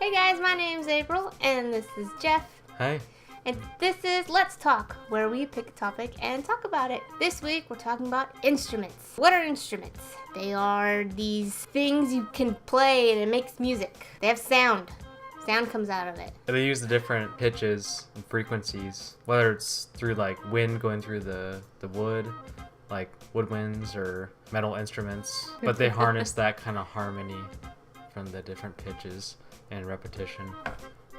Hey guys, my name's April, and this is Jeff. Hi. And this is Let's Talk, where we pick a topic and talk about it. This week, we're talking about instruments. What are instruments? They are these things you can play and it makes music. They have sound. Sound comes out of it. They use the different pitches and frequencies, whether it's through like wind going through the wood, like woodwinds or metal instruments, but they harness that kind of harmony from the different pitches and repetition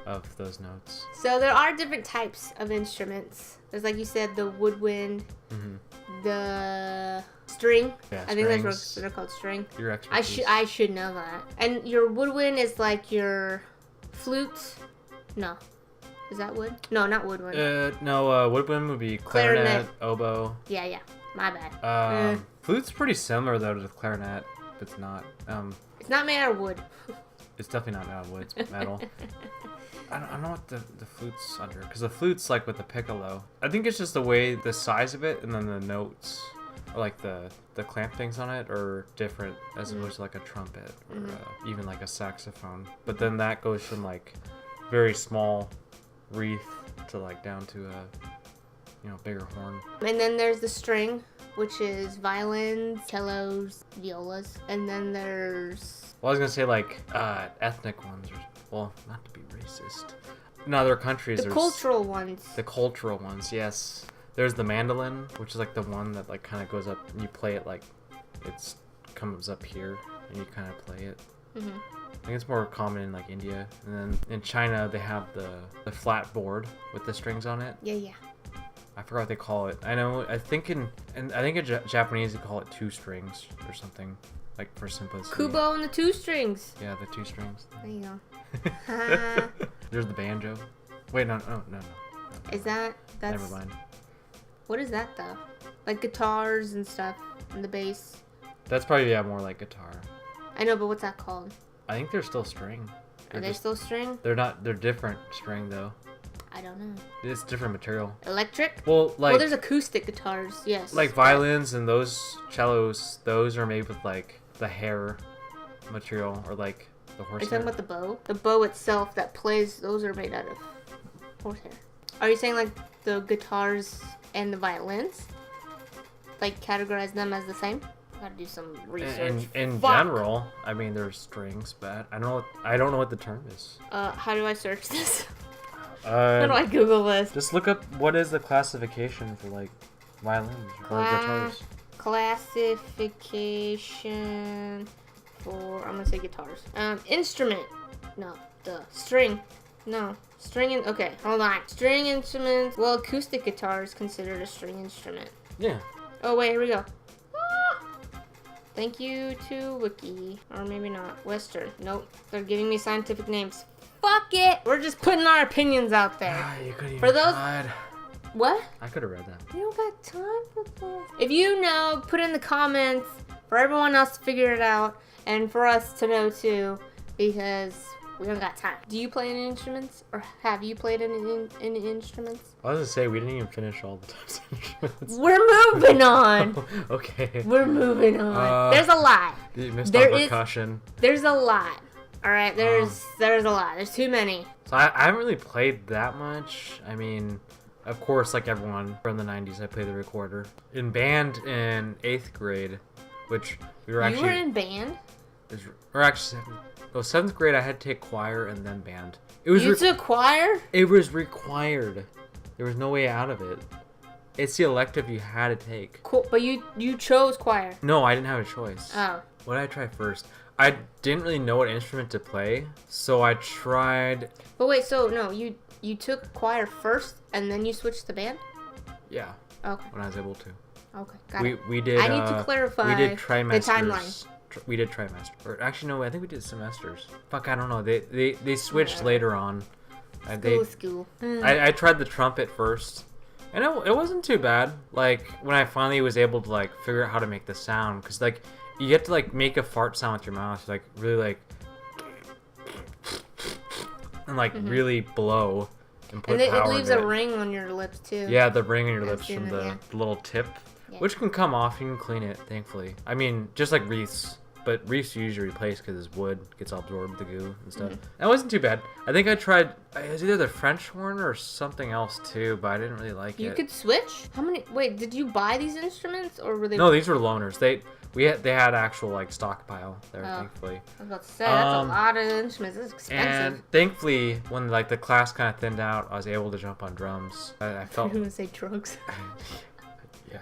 of those notes. So there are different types of instruments. There's, like you said, the woodwind, the string. Yeah, I think that's what they're called, string. Your expertise. I should know that. And your woodwind is like your flute. No. Is that wood? No, not woodwind. No, woodwind would be clarinet, oboe. Yeah. My bad. Flute's pretty similar though to the clarinet, but it's not. It's not made out of wood. It's definitely not made out of wood. It's metal. I don't know what the flute's under, because the flute's like with the piccolo. I think it's just the way, the size of it, and then the notes, or like the clamp things on it are different as opposed to like a trumpet or even like a saxophone. But then that goes from like very small wreath to like down to a bigger horn. And then there's the string, which is violins, cellos, violas, and then there's... Well, I was gonna say like ethnic ones, or, well, not to be racist. In other countries, the cultural ones. The cultural ones, yes. There's the mandolin, which is like the one that like kind of goes up and you play it like it's comes up here and you kind of play it. I think it's more common in like India, and then in China they have the flat board with the strings on it. Yeah. I forgot what they call it. I think in Japanese they call it two strings or something, like for simplicity. Kubo and the two strings. Yeah, the two strings. There you go. There's the banjo. Wait, no. Is that's... Never mind. What is that though? Like guitars and stuff, and the bass. That's probably more like guitar. I know, but what's that called? I think they're still string. Are they still string? They're not. They're different string though. I don't know. It's different material. Electric? Well, there's acoustic guitars, yes. Like violins and those cellos, those are made with like the hair material or like the horse hair. Are you talking about the bow? The bow itself that plays, those are made out of horsehair. Are you saying like the guitars and the violins? Like categorize them as the same? Gotta do some research. In general, I mean, there's strings, but I don't know what the term is. How do I search this? How do I Google this? Just look up what is the classification for like violins or guitars. Classification for, I'm gonna say guitars. Instrument. No. String. No. Okay, hold on. String instruments. Well, acoustic guitar is considered a string instrument. Yeah. Oh, wait, here we go. Thank you to Wiki. Or maybe not. Western. Nope. They're giving me scientific names. Fuck it! We're just putting our opinions out there. You could even for those... tried. What? I could have read that. We don't got time for this. If you know, put in the comments for everyone else to figure it out. And for us to know too. Because we don't got time. Do you play any instruments? Or have you played any instruments? I was gonna say, we didn't even finish all the types of instruments. We're moving on. Okay. We're moving on. There's a lot. You missed on percussion. There's a lot. Alright, there's a lot. There's too many. So I haven't really played that much. I mean, of course, like everyone from the 90s, I played the recorder. In band in 8th grade, which we were actually... You were in band? Or actually, 7th grade I had to take choir and then band. You took choir? It was required. There was no way out of it. It's the elective you had to take. Cool, but you chose choir? No, I didn't have a choice. Oh. What did I try first? I didn't really know what instrument to play, so I tried... But wait, so no, you took choir first and then you switched to band? Yeah. Okay. When I was able to. Okay, got it. We did... I need to clarify we did trimesters. The timeline. We did trimester. Or actually, no, I think we did semesters. Fuck, I don't know. They switched later on. School. I tried the trumpet first. And it wasn't too bad. Like, when I finally was able to, like, figure out how to make the sound. Because, like... You get to like make a fart sound with your mouth, like really like, and like really blow and put power it leaves into a ring on your lips too. Yeah, the ring on your lips from it, the little tip, which can come off. You can clean it, thankfully. I mean, just like wreaths, but Reese usually replaced because his wood gets all absorbed with the goo and stuff. That wasn't too bad. I think I tried, it was either the French horn or something else too, but I didn't really like it. You could switch? How many? Wait, did you buy these instruments or were they? No, these were loaners. They had actual like stockpile there, thankfully. I was about to say, that's a lot of instruments. This is expensive. And thankfully, when like the class kind of thinned out, I was able to jump on drums. I felt. You want to say drugs? Yeah,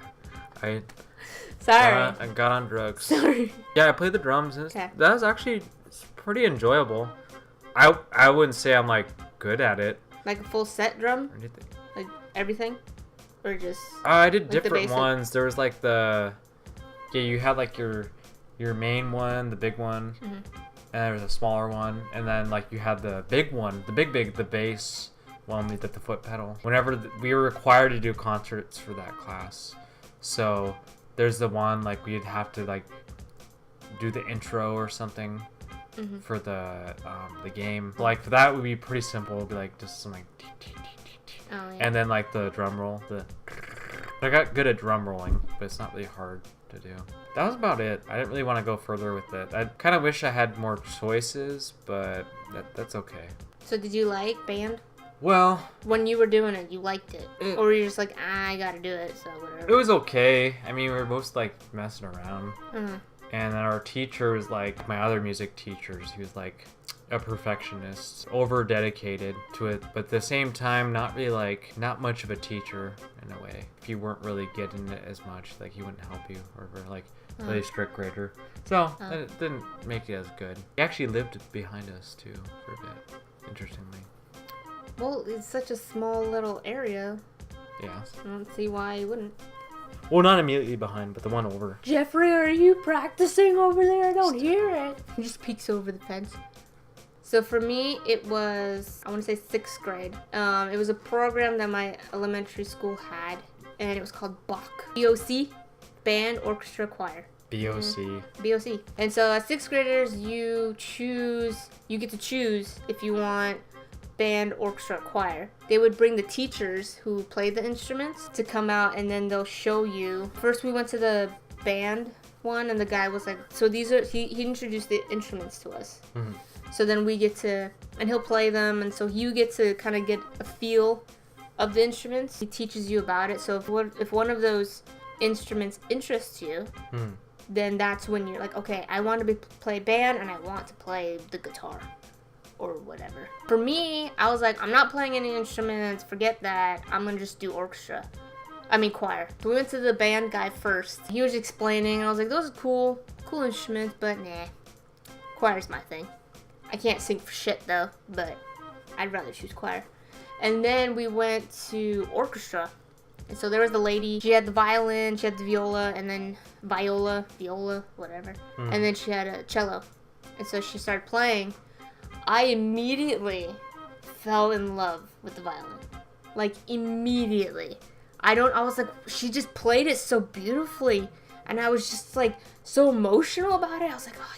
I got on drugs. Sorry. Yeah, I played the drums. And that was actually pretty enjoyable. I wouldn't say I'm like good at it. Like a full set drum? Like everything? Or just I did like different ones. There was like you had like your main one, the big one, and there was a smaller one, and then like you had the big one, the bass one with the foot pedal. Whenever we were required to do concerts for that class, so there's the one like we'd have to like do the intro or something for the game. Like for that it would be pretty simple. It would be like just some like and then like the drum roll. I got good at drum rolling, but it's not really hard to do. That was about it. I didn't really want to go further with it. I kind of wish I had more choices, but that's okay. So did you like band? Well, when you were doing it, you liked it? Or were you just like, I gotta do it, so whatever? It was okay. I mean, we were both like messing around. And then our teacher was like, my other music teachers, he was like a perfectionist, over dedicated to it, but at the same time, not much of a teacher in a way. If you weren't really getting it as much, like he wouldn't help you, or like really strict grader. So it didn't make it as good. He actually lived behind us too for a bit, interestingly. Well, it's such a small little area. Yeah. I don't see why you wouldn't. Well, not immediately behind, but the one over. Jeffrey, are you practicing over there? I don't hear it. He just peeks over the fence. So for me, it was, I want to say 6th grade. It was a program that my elementary school had, and it was called BOC. BOC, Band, Orchestra, Choir. BOC. BOC. And so as 6th graders, you get to choose if you want band, orchestra, choir. They would bring the teachers who played the instruments to come out, and then they'll show you. First we went to the band one, and the guy was like, so these are, he introduced the instruments to us. So then we get to, and he'll play them, and so you get to kind of get a feel of the instruments. He teaches you about it. So if one of those instruments interests you, then that's when you're like, okay, I want to play band, and I want to play the guitar. Or whatever. For me, I was like, I'm not playing any instruments, forget that, I'm gonna just do choir. So we went to the band guy first. He was explaining, and I was like, those are cool instruments, but nah, choir's my thing. I can't sing for shit though, but I'd rather choose choir. And then we went to orchestra, and so there was the lady, she had the violin, she had the viola, and then viola, whatever, and then she had a cello, and so she started playing. I immediately fell in love with the violin. Like, immediately. I was like, she just played it so beautifully. And I was just, like, so emotional about it. I was like, oh,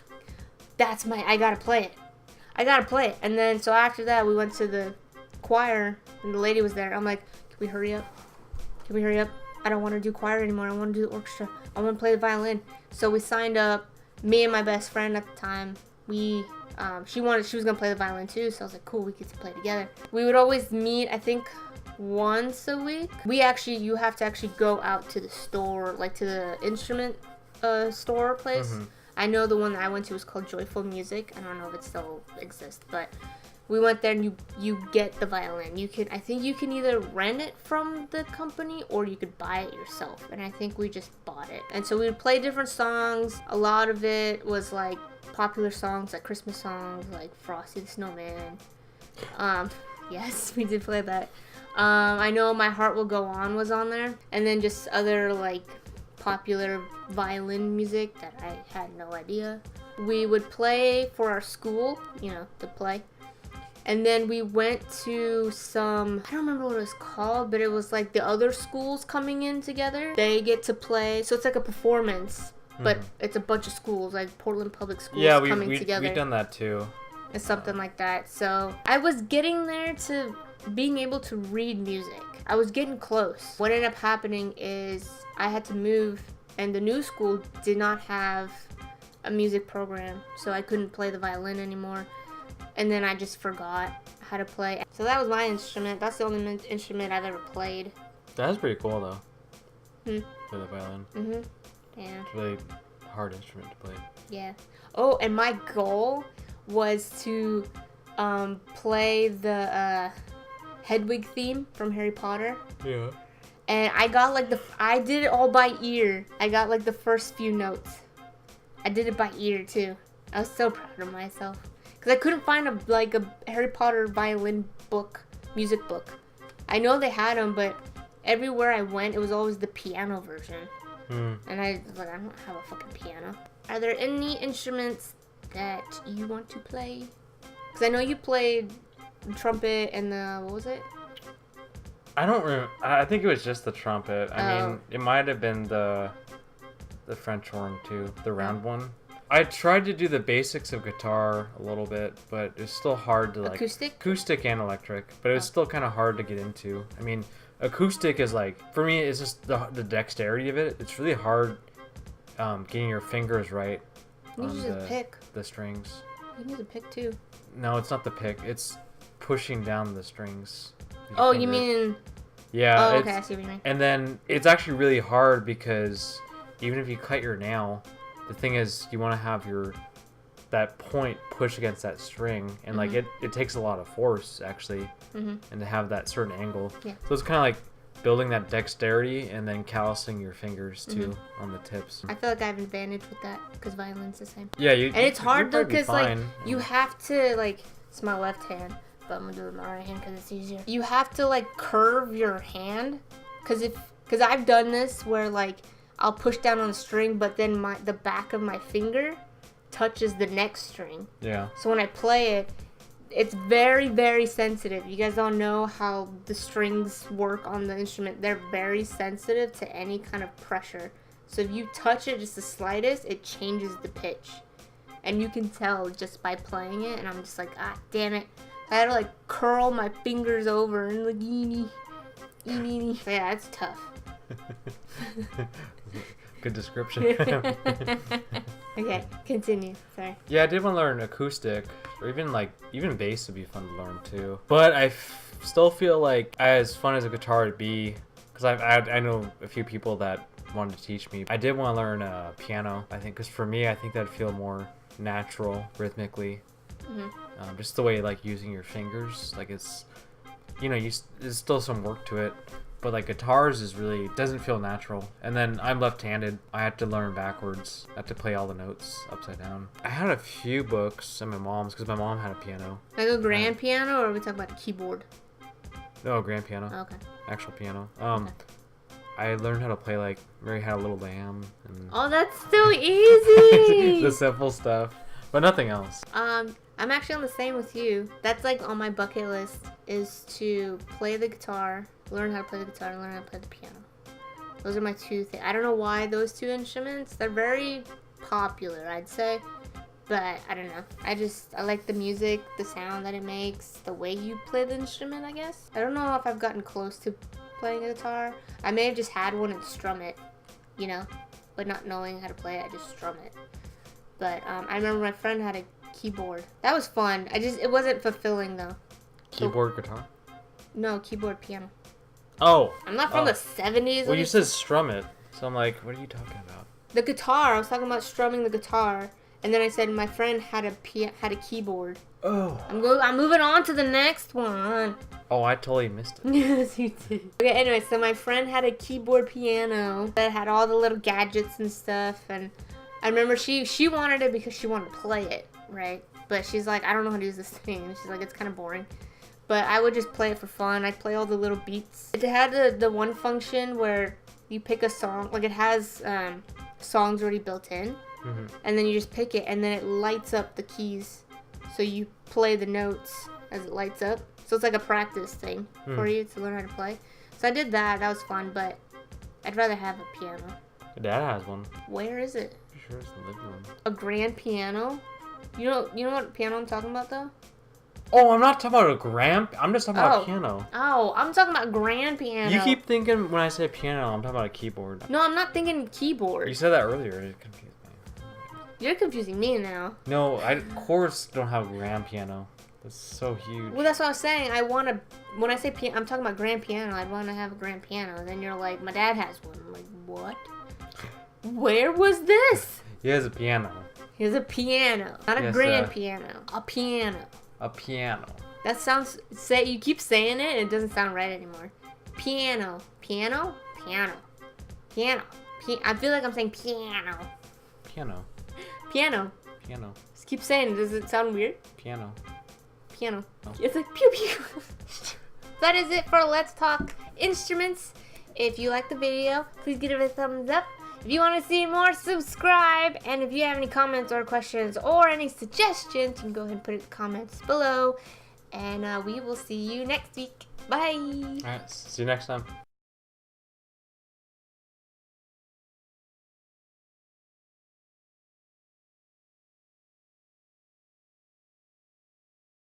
I gotta play it. And then, so after that, we went to the choir, and the lady was there. I'm like, can we hurry up? I don't want to do choir anymore. I want to do the orchestra. I want to play the violin. So we signed up. Me and my best friend at the time, she was gonna play the violin too, so I was like, cool, we get to play together. We would always meet, I think, once a week. You have to actually go out to the store, like to the instrument store place. I know the one that I went to was called Joyful Music. I don't know if it still exists, but we went there and you get the violin. I think you can either rent it from the company or you could buy it yourself. And I think we just bought it. And so we would play different songs. A lot of it was like popular songs, like Christmas songs, like Frosty the Snowman. Yes, we did play that. I know My Heart Will Go On was on there. And then just other like popular violin music that I had no idea. We would play for our school, to play. And then we went to I don't remember what it was called, but it was like the other schools coming in together. They get to play, so it's like a performance, but it's a bunch of schools, like Portland Public Schools coming together. Yeah, we've done that too. It's something like that. So I was getting there to being able to read music. I was getting close. What ended up happening is I had to move, and the new school did not have a music program, so I couldn't play the violin anymore. And then I just forgot how to play. So that was my instrument. That's the only instrument I've ever played. That's pretty cool though. For the violin. Yeah. It's a really hard instrument to play. Yeah. Oh, and my goal was to play the Hedwig theme from Harry Potter. Yeah. And I got like I did it all by ear. I got like the first few notes. I did it by ear too. I was so proud of myself. Because I couldn't find a Harry Potter violin book, music book. I know they had them, but everywhere I went, it was always the piano version. And I was like, I don't have a fucking piano. Are there any instruments that you want to play? Because I know you played the trumpet and what was it? I don't remember. I think it was just the trumpet. I mean, it might have been the French horn too, the round one. I tried to do the basics of guitar a little bit, but it's still hard to like acoustic and electric. But it was still kind of hard to get into. I mean, acoustic is like, for me, it's just the dexterity of it. It's really hard getting your fingers right on the strings. You need a pick too. No, it's not the pick. It's pushing down the strings. Oh, you mean? Yeah. Oh, okay, I see what you mean. And then it's actually really hard because even if you cut your nail, the thing is you want to have that point push against that string, and like it takes a lot of force actually, and to have that certain angle. Yeah. So it's kind of like building that dexterity and then callousing your fingers too on the tips. I feel like I have an advantage with that because violin's the same. Yeah, and it's hard though because like you have to like, it's my left hand, but I'm gonna do it with my right hand because it's easier. You have to like curve your hand, because I've done this where like I'll push down on the string, but then the back of my finger touches the next string. Yeah. So when I play it, it's very, very sensitive. You guys don't know how the strings work on the instrument. They're very sensitive to any kind of pressure. So if you touch it just the slightest, it changes the pitch. And you can tell just by playing it, and I'm just like, ah, damn it. I had to like curl my fingers over and like, eeny. So yeah, it's tough. Good description. Okay, continue. Sorry. Yeah, I did want to learn acoustic, or even bass would be fun to learn too. But I still feel like, as fun as a guitar would be, because I know a few people that wanted to teach me. I did want to learn piano. I think because for me, I think that'd feel more natural rhythmically. Just the way like using your fingers, like it's, there's still some work to it. But like guitars doesn't feel natural. And then I'm left-handed. I had to learn backwards. I had to play all the notes upside down. I had a few books at my mom's because my mom had a piano. Like a grand piano, or are we talking about a keyboard? No, grand piano. Oh, okay. Actual piano. Okay. I learned how to play like Mary Had a Little Lamb. Oh, that's so easy. The simple stuff, but nothing else. I'm actually on the same with you. That's like on my bucket list, is to play the guitar, learn how to play the guitar, and learn how to play the piano. Those are my two things. I don't know why those two instruments. They're very popular, I'd say. But I don't know. I like the music, the sound that it makes, the way you play the instrument, I guess. I don't know if I've gotten close to playing a guitar. I may have just had one and strum it, but not knowing how to play it, I just strum it. But I remember my friend had a keyboard. That was fun. It wasn't fulfilling though. Keyboard guitar? No, keyboard piano. Oh. I'm not from the 70s. Well, you said strum it. So I'm like, what are you talking about? The guitar. I was talking about strumming the guitar. And then I said my friend had a keyboard. Oh. I'm moving on to the next one. Oh, I totally missed it. Yes, you did. Okay, anyway, so my friend had a keyboard piano that had all the little gadgets and stuff. And I remember she wanted it because she wanted to play it, right? But she's like, I don't know how to use this thing. She's like, it's kind of boring. But I would just play it for fun. I'd play all the little beats. It had the one function where you pick a song. Like, it has songs already built in. Mm-hmm. And then you just pick it, and then it lights up the keys. So you play the notes as it lights up. So it's like a practice thing for you to learn how to play. So I did that. That was fun, but I'd rather have a piano. Your dad has one. Where is it? I'm sure it's in the living room. A grand piano? You know what piano I'm talking about, though? Oh, I'm not talking about a grand. I'm just talking about a piano. Oh, I'm talking about grand piano. You keep thinking when I say piano, I'm talking about a keyboard. No, I'm not thinking keyboard. You said that earlier. It confused me. You're confusing me now. No, chords don't have grand piano. That's so huge. Well, that's what I was saying. When I say piano, I'm talking about grand piano. I want to have a grand piano. And then you're like, my dad has one. I'm like, what? Where was this? He has a piano. He has a piano. Not a grand piano. A piano. A piano. That sounds, you keep saying it, and it doesn't sound right anymore. Piano. Piano? Piano. Piano. I feel like I'm saying piano. Piano. Piano. Piano. Just keep saying it. Does it sound weird? Piano. Piano. Oh. It's like pew pew. That is it for Let's Talk Instruments. If you like the video, please give it a thumbs up. If you want to see more, subscribe. And if you have any comments or questions or any suggestions, you can go ahead and put it in the comments below. And we will see you next week. Bye. All right. See you next time.